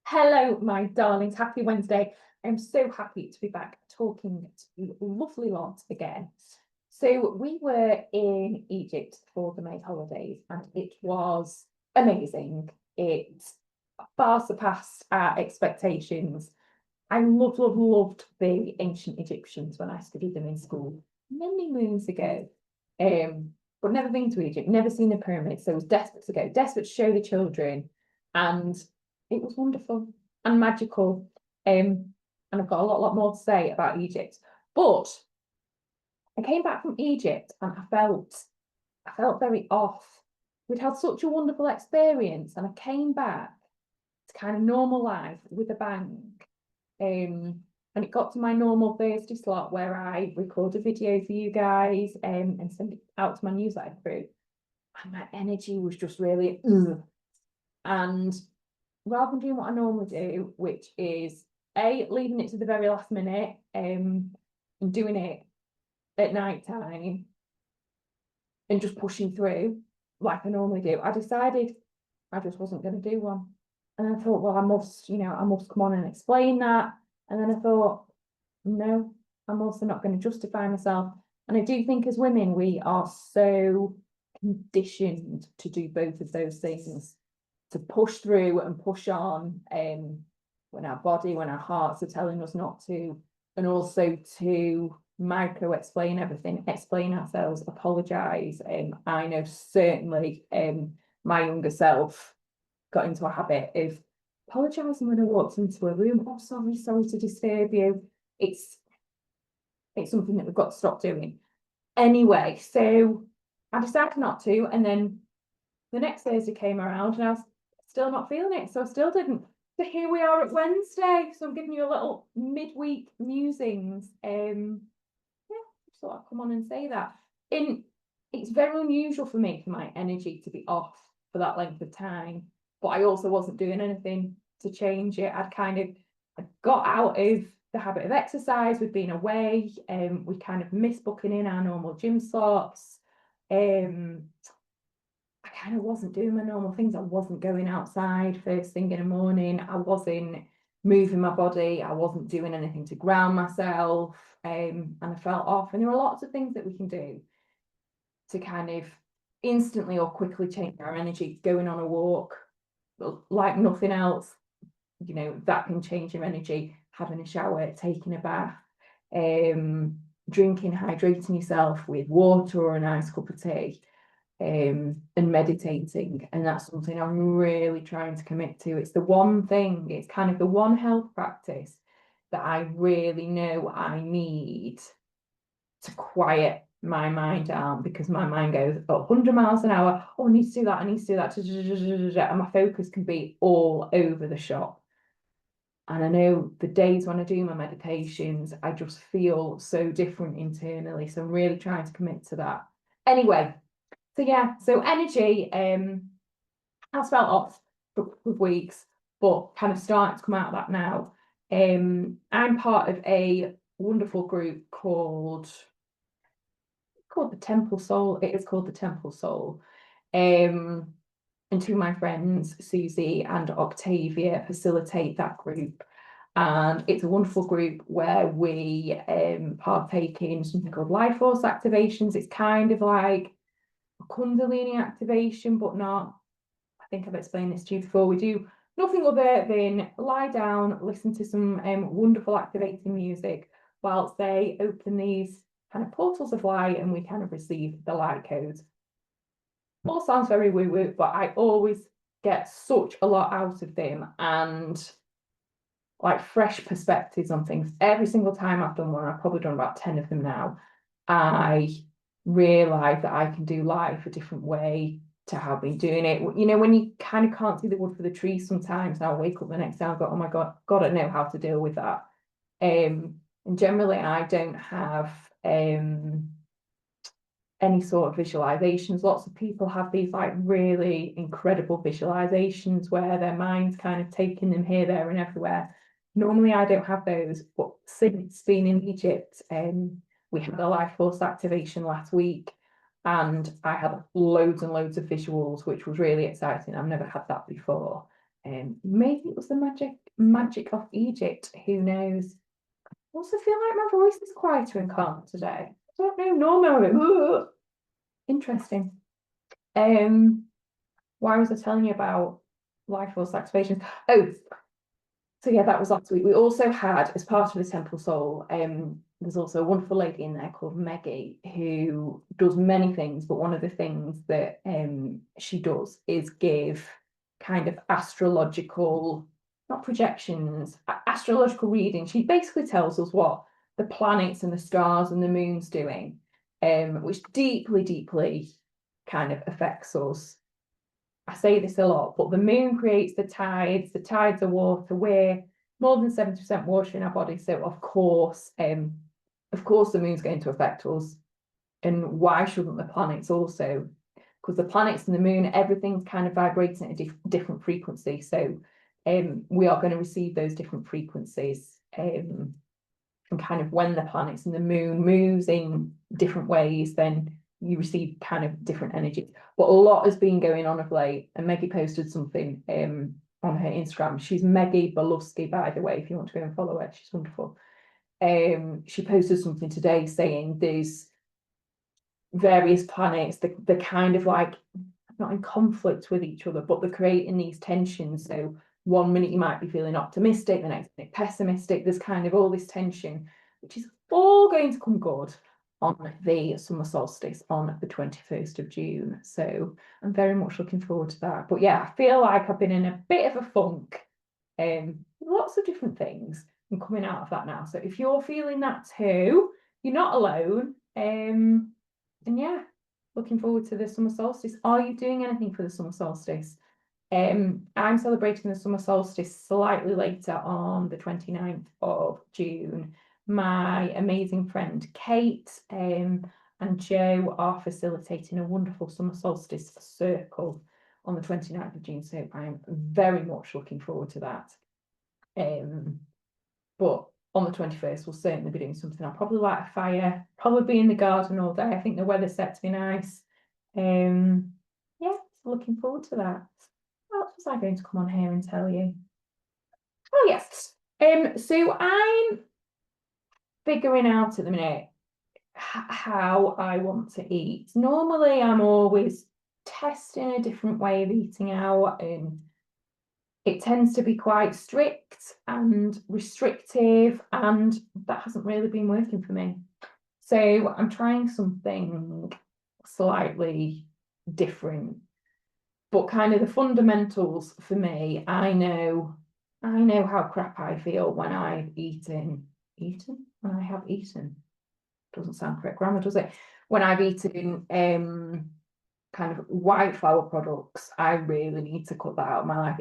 Hello, my darlings. Happy Wednesday. I'm so happy to be back talking to you lovely lot again. So we were in Egypt for the May holidays and it was amazing. It far surpassed our expectations. I loved the ancient Egyptians when I studied them in school many moons ago. But never been to Egypt, never seen the pyramids, so I was desperate to go, desperate to show the children. And it was wonderful and magical. And I've got a lot more to say about Egypt. But I came back from Egypt and I felt very off. We'd had such a wonderful experience, and I came back to kind of normal life with a bang. And it got to my normal Thursday slot where I record a video for you guys and send it out to my newsletter crew. And my energy was just really ugh. And rather than doing what I normally do, which is leaving it to the very last minute and doing it at night time and just pushing through like I normally do, I decided I just wasn't going to do one. And I thought, well, I must come on and explain that. And then I thought, no, I'm also not going to justify myself. And I do think as women, we are so conditioned to do both of those things, to push through and push on when our hearts are telling us not to, and also to micro explain everything, explain ourselves, apologise. I know certainly my younger self got into a habit of apologising when I walked into a room. Oh, sorry to disturb you. It's something that we've got to stop doing. Anyway, so I decided not to, and then the next Thursday came around and I was still not feeling it, so I still didn't. So here we are at Wednesday. So I'm giving you a little midweek musings. Just thought I'd come on and say that. It's very unusual for me for my energy to be off for that length of time, but I also wasn't doing anything to change it. I got out of the habit of exercise. We'd been away, we kind of missed booking in our normal gym slots. I kind of wasn't doing my normal things. I wasn't going outside first thing in the morning. I wasn't moving my body. I wasn't doing anything to ground myself. And I felt off. And there are lots of things that we can do to kind of instantly or quickly change our energy. Going on a walk, like nothing else, that can change your energy. Having a shower, taking a bath, drinking, hydrating yourself with water or a nice cup of tea. And meditating, and that's something I'm really trying to commit to. It's the one thing, it's kind of the one health practice that I really know I need to quiet my mind down, because my mind goes 100 miles an hour. Oh, I need to do that, and my focus can be all over the shop. And I know the days when I do my meditations, I just feel so different internally, so I'm really trying to commit to that. Anyway, so energy has felt off for weeks, but kind of starting to come out of that now. I'm part of a wonderful group called the Temple Soul. It is called the Temple Soul. And two of my friends, Susie and Octavia, facilitate that group. And it's a wonderful group where we partake in something called life force activations. It's kind of like Kundalini activation, but not. I think I've explained this to you before. We do nothing other than lie down, listen to some wonderful activating music whilst they open these kind of portals of light, and we kind of receive the light codes. All sounds very woo-woo, but I always get such a lot out of them, and like fresh perspectives on things. Every single time I've done one, I've probably done about 10 of them now, I realise that I can do life a different way to have been doing it. When you kind of can't see the wood for the trees sometimes, I'll wake up the next day and go, oh my God, I know how to deal with that. And generally I don't have any sort of visualizations. Lots of people have these like really incredible visualizations where their mind's kind of taking them here, there and everywhere. Normally I don't have those, but since being in Egypt, we had a life force activation last week, and I had loads and loads of visuals, which was really exciting. I've never had that before. maybe it was the magic of Egypt, who knows. I also feel like my voice is quieter and calmer today. I don't know, normally. Interesting. Why was I telling you about life force activations? Oh, so yeah, that was last week. We also had, as part of the Temple Soul, there's also a wonderful lady in there called Meggie, who does many things, but one of the things that she does is give kind of astrological, not projections, astrological reading. She basically tells us what the planets and the stars and the moon's doing, which deeply, deeply kind of affects us. I say this a lot, but the moon creates the tides are water, we're more than 70% water in our body, so of course the moon's going to affect us. And why shouldn't the planets also? Because the planets and the moon, everything's kind of vibrating at a different frequency, so we are going to receive those different frequencies, and kind of when the planets and the moon moves in different ways, then you receive kind of different energies. But a lot has been going on of late, and Meggie posted something on her Instagram. She's Meggie Belusky, by the way, if you want to go and follow her, she's wonderful. She posted something today saying there's various planets, they're kind of like not in conflict with each other, but they're creating these tensions. So one minute you might be feeling optimistic, the next minute pessimistic. There's kind of all this tension, which is all going to come good on the summer solstice on the 21st of June. So I'm very much looking forward to that. But yeah, I feel like I've been in a bit of a funk, lots of different things. I'm coming out of that now. So if you're feeling that too, you're not alone. And yeah, looking forward to the summer solstice. Are you doing anything for the summer solstice? I'm celebrating the summer solstice slightly later on the 29th of June. My amazing friend Kate and Joe are facilitating a wonderful summer solstice circle on the 29th of June. So I'm very much looking forward to that. But on the 21st, we'll certainly be doing something. I'll probably light a fire, probably be in the garden all day. I think the weather's set to be nice. Yeah, looking forward to that. What else was I going to come on here and tell you? Oh, yes. So I'm figuring out at the minute how I want to eat. Normally, I'm always testing a different way of eating out, and it tends to be quite strict and restrictive, and that hasn't really been working for me. So I'm trying something slightly different, but kind of the fundamentals for me. I know how crap I feel when I've eaten. When I have eaten. Doesn't sound correct grammar, does it? When I've eaten kind of white flour products, I really need to cut that out of my life.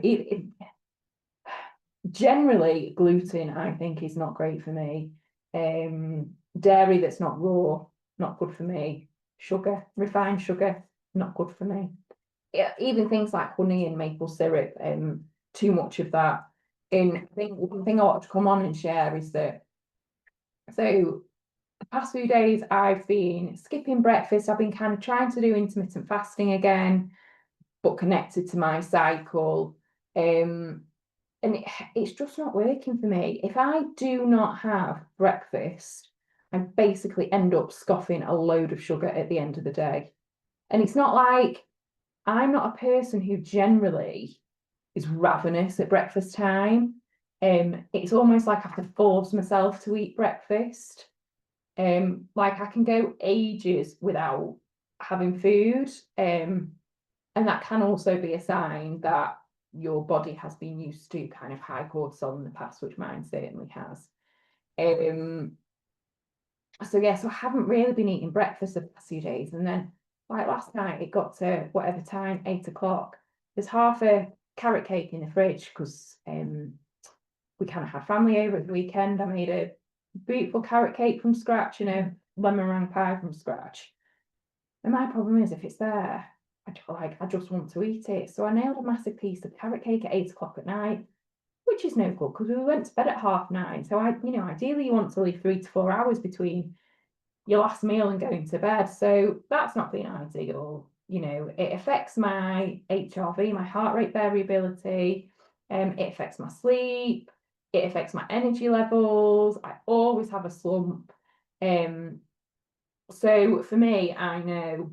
Generally, gluten, I think, is not great for me. Dairy that's not raw, not good for me. Sugar, refined sugar, not good for me. Yeah, even things like honey and maple syrup, too much of that. And I think one thing I want to come on and share is that, so the past few days I've been skipping breakfast. I've been kind of trying to do intermittent fasting again, but connected to my cycle. And it's just not working for me. If I do not have breakfast, I basically end up scoffing a load of sugar at the end of the day. And it's not like I'm not a person who generally is ravenous at breakfast time. It's almost like I have to force myself to eat breakfast. Like I can go ages without having food. And that can also be a sign that your body has been used to kind of high cortisol in the past, which mine certainly has. So yeah, so I haven't really been eating breakfast the past few days. And then like last night, it got to whatever time, 8 o'clock. There's half a carrot cake in the fridge because we kind of had family over at the weekend. I made a beautiful carrot cake from scratch and a lemon meringue pie from scratch. And my problem is, if it's there, I just want to eat it. So I nailed a massive piece of carrot cake at 8 o'clock at night, which is no good because we went to bed at 9:30. So ideally you want to leave 3 to 4 hours between your last meal and going to bed. So that's not been ideal. It affects my HRV, my heart rate variability. It affects my sleep. It affects my energy levels. I always have a slump. So for me, I know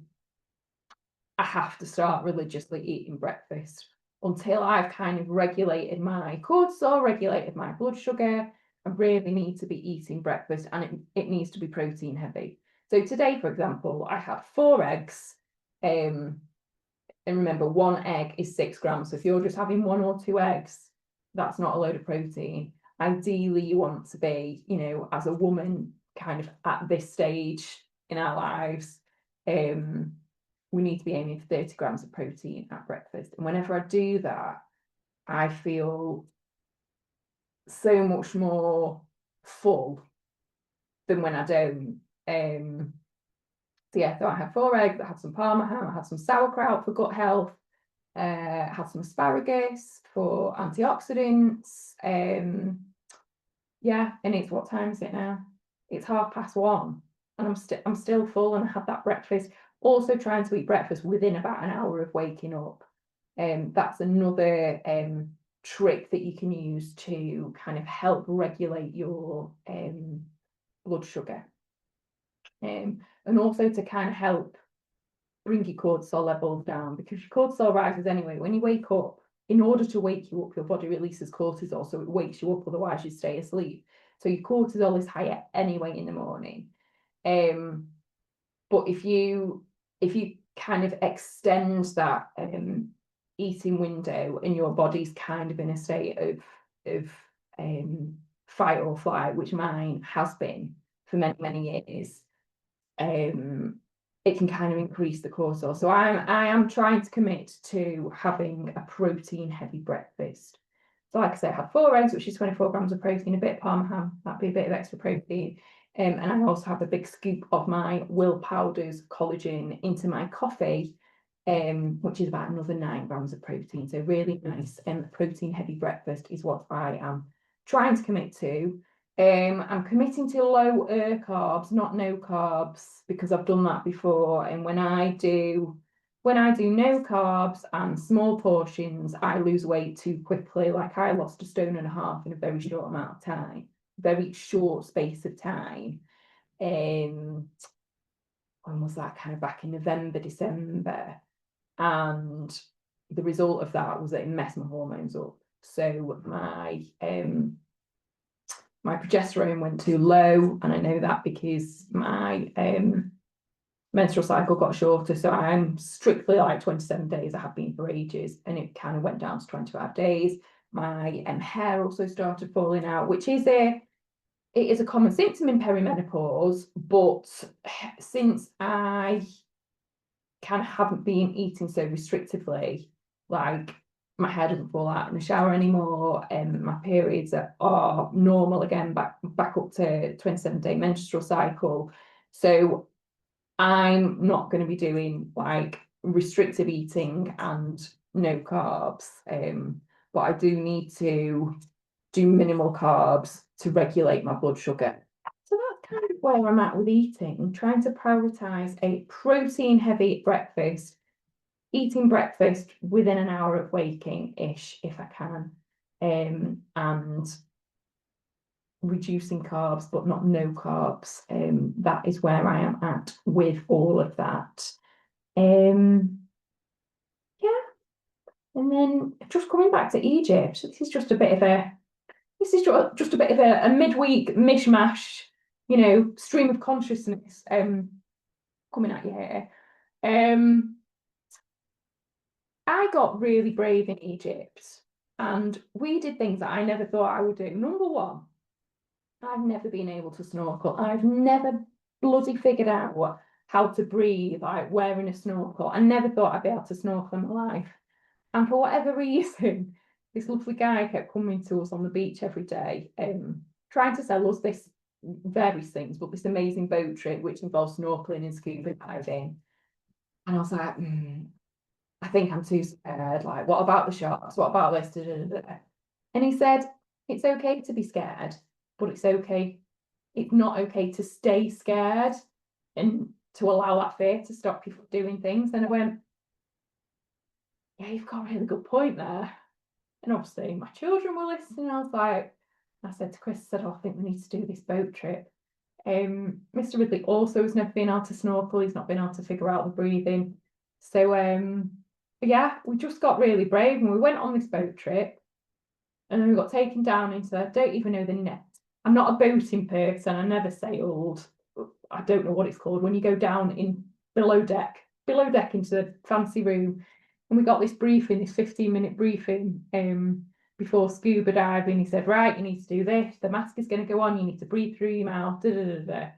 I have to start religiously eating breakfast until I've kind of regulated my cortisol, regulated my blood sugar. I really need to be eating breakfast, and it needs to be protein heavy. So today, for example, I had 4 eggs. And remember, 1 egg is 6 grams. So if you're just having 1 or 2 eggs, that's not a load of protein. Ideally, you want to be, you know, as a woman, kind of at this stage in our lives, we need to be aiming for 30 grams of protein at breakfast. And whenever I do that, I feel so much more full than when I don't. So yeah, so I had 4 eggs, I had some parma ham, I had some sauerkraut for gut health, I had some asparagus for antioxidants. Yeah, and it's, what time is it now? It's 1:30, and I'm still full, and I had that breakfast. Also trying to eat breakfast within about an hour of waking up. That's another trick that you can use to kind of help regulate your blood sugar. And also to kind of help bring your cortisol levels down, because your cortisol rises anyway. When you wake up, in order to wake you up, your body releases cortisol, so it wakes you up, otherwise you stay asleep. So your cortisol is higher anyway in the morning. But if you kind of extend that eating window, and your body's kind of in a state of fight or flight, which mine has been for many years, it can kind of increase the cortisol. So I am trying to commit to having a protein heavy breakfast. So like I said, I have 4 eggs, which is 24 grams of protein, a bit of parma ham, that'd be a bit of extra protein. And I also have a big scoop of my Will Powders collagen into my coffee, which is about another 9 grams of protein. So really nice protein heavy breakfast is what I am trying to commit to. I'm committing to low carbs, not no carbs, because I've done that before. And when I do no carbs and small portions, I lose weight too quickly. Like, I lost 1.5 stone in a very short amount of time, very short space of time. When was that? Kind of back in November, December. And the result of that was that it messed my hormones up. So my progesterone went too low, and I know that because my menstrual cycle got shorter. So I'm strictly like 27 days. I have been for ages, and it kind of went down to 25 days. My hair also started falling out, which is it is a common symptom in perimenopause. But since I kind of haven't been eating so restrictively, like, my hair doesn't fall out in the shower anymore, and my periods are normal again, back up to 27-day menstrual cycle. So I'm not going to be doing like restrictive eating and no carbs, but I do need to do minimal carbs to regulate my blood sugar. So that's kind of where I'm at with eating, trying to prioritize a protein heavy breakfast, eating breakfast within an hour of waking-ish if I can, and reducing carbs, but not no carbs. That is where I am at with all of that. Yeah. And then just coming back to Egypt, this is just a bit of a midweek mishmash, you know, stream of consciousness coming at you here. I got really brave in Egypt, and we did things that I never thought I would do. Number one, I've never been able to snorkel. I've never bloody figured out how to breathe, like wearing a snorkel. I never thought I'd be able to snorkel in my life. And for whatever reason, this lovely guy kept coming to us on the beach every day, trying to sell us this various things, but this amazing boat trip, which involves snorkeling and scuba diving. And I was like, I think I'm too scared. Like, what about the sharks? What about this? Da, da, da, da. And he said, it's okay to be scared, but it's not okay to stay scared and to allow that fear to stop you from doing things. And I went, yeah, you've got a really good point there. And obviously my children were listening. I said to Chris, I said, oh, I think we need to do this boat trip. Mr. Ridley also has never been able to snorkel. He's not been able to figure out the breathing. So yeah, we just got really brave and we went on this boat trip, and then we got taken down into, I don't even know the net. I'm not a boating person. I never sailed. I don't know what it's called when you go down in below deck into the fancy room. And we got this briefing, this 15-minute briefing before scuba diving. He said, right, you need to do this. The mask is going to go on. You need to breathe through your mouth. I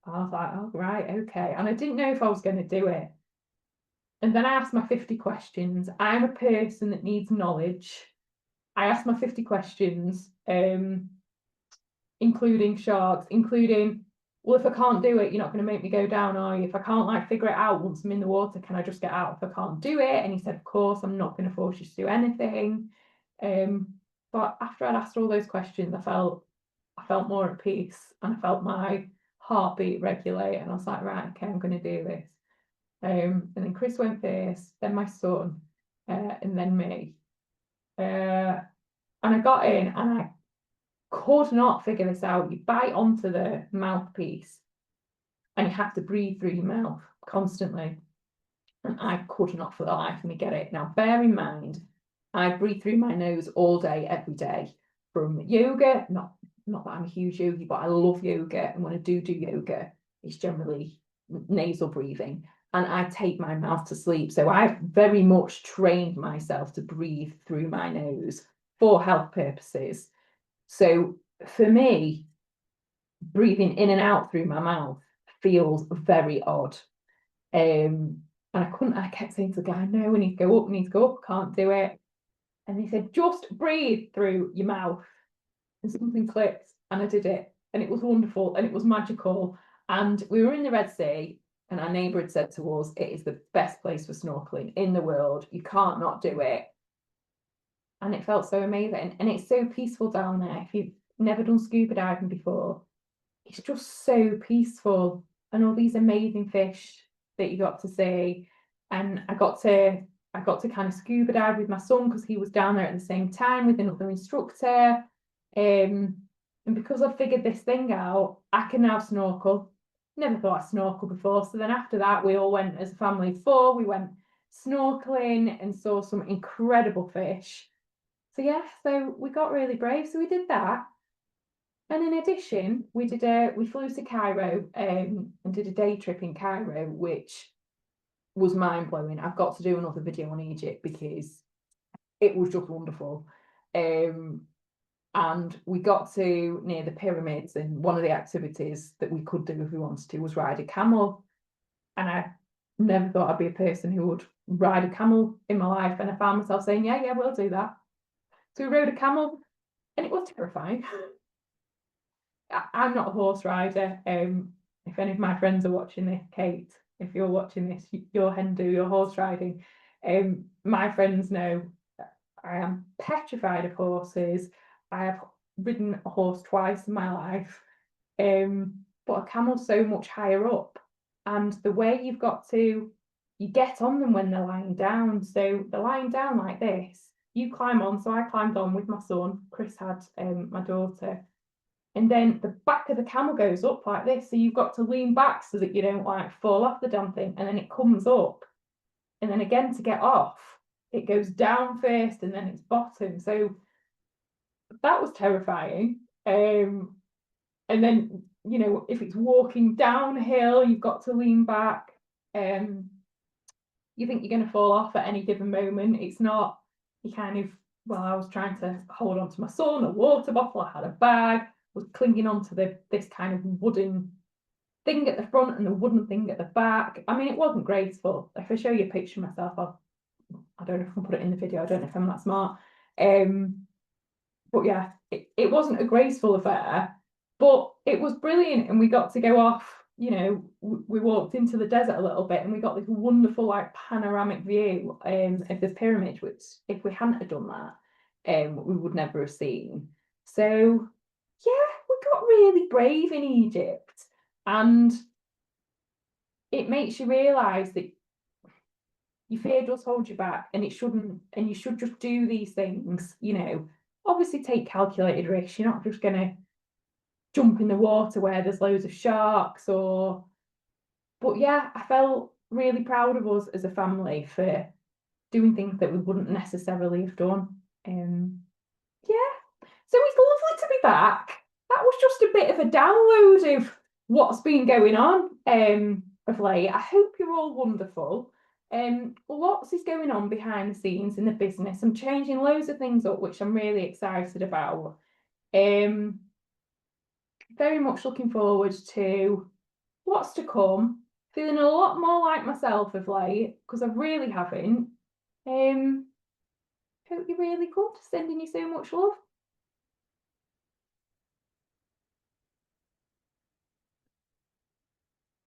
was like, oh, right, okay. And I didn't know if I was going to do it. And then I asked my 50 questions. I'm a person that needs knowledge. I asked my 50 questions, including sharks, including, well, if I can't do it, you're not going to make me go down, are you? If I can't like figure it out once I'm in the water, can I just get out if I can't do it? And he said, of course, I'm not going to force you to do anything. But after I'd asked all those questions, I felt more at peace, and I felt my heartbeat regulate, and I was like, right, okay, I'm going to do this. And then Chris went first, then my son, and then me. And I got in and I could not figure this out. You bite onto the mouthpiece and you have to breathe through your mouth constantly. And I could not for the life of me get it. Now, bear in mind, I breathe through my nose all day, every day. From yoga, not that I'm a huge yogi, but I love yoga. And when I do yoga, it's generally nasal breathing. And I take my mouth to sleep. So I've very much trained myself to breathe through my nose for health purposes. So for me, breathing in and out through my mouth feels very odd. And I kept saying to the guy, no, we need to go up, can't do it. And he said, just breathe through your mouth. And something clicked, and I did it. And it was wonderful, and it was magical. And we were in the Red Sea, and our neighbour had said to us, it is the best place for snorkeling in the world. You can't not do it. And it felt so amazing. And it's so peaceful down there. If you've never done scuba diving before, it's just so peaceful. And all these amazing fish that you got to see. And I got to kind of scuba dive with my son because he was down there at the same time with another instructor. And because I figured this thing out, I can now snorkel. Never thought I'd snorkel before. So then after that, we all went as a family of 4. We went snorkeling and saw some incredible fish. So yeah, so we got really brave. So we did that. And in addition, we flew to Cairo and did a day trip in Cairo, which was mind-blowing. I've got to do another video on Egypt because it was just wonderful. And we got to near the pyramids, and one of the activities that we could do if we wanted to was ride a camel. And I never thought I'd be a person who would ride a camel in my life, and I found myself saying, yeah, we'll do that. So we rode a camel, and it was terrifying. I'm not a horse rider. If any of my friends are watching this, Kate, if you're watching this, your Hindu, your horse riding, my friends know I am petrified of horses. I have ridden a horse twice in my life, but a camel's so much higher up, and the way you get on them when they're lying down. So they're lying down like this. You climb on. So I climbed on with my son. Chris had my daughter. And then the back of the camel goes up like this. So you've got to lean back so that you don't like fall off the damn thing. And then it comes up. And then again, to get off, it goes down first and then it's bottom. So that was terrifying. And then, if it's walking downhill, you've got to lean back. You think you're going to fall off at any given moment. It's not, I was trying to hold on to my son, a water bottle, I had a bag, was clinging onto this kind of wooden thing at the front and the wooden thing at the back. I mean, it wasn't graceful. If I show you a picture of myself, I don't know if I can put it in the video. I don't know if I'm that smart. But yeah, it wasn't a graceful affair, but it was brilliant. And we got to go off, we walked into the desert a little bit and we got this wonderful like panoramic view of the pyramid, which if we hadn't have done that, we would never have seen. So yeah, we got really brave in Egypt, and it makes you realise that your fear does hold you back, and it shouldn't, and you should just do these things, you know. Obviously take calculated risks. You're not just gonna jump in the water where there's loads of sharks but yeah, I felt really proud of us as a family for doing things that we wouldn't necessarily have done. Yeah, so it's lovely to be back. That was just a bit of a download of what's been going on of late. I hope you're all wonderful. Lots is going on behind the scenes in the business. I'm changing loads of things up, which I'm really excited about. Very much looking forward to what's to come. Feeling a lot more like myself of late, because I really haven't. Hope you're really good. Sending you so much love.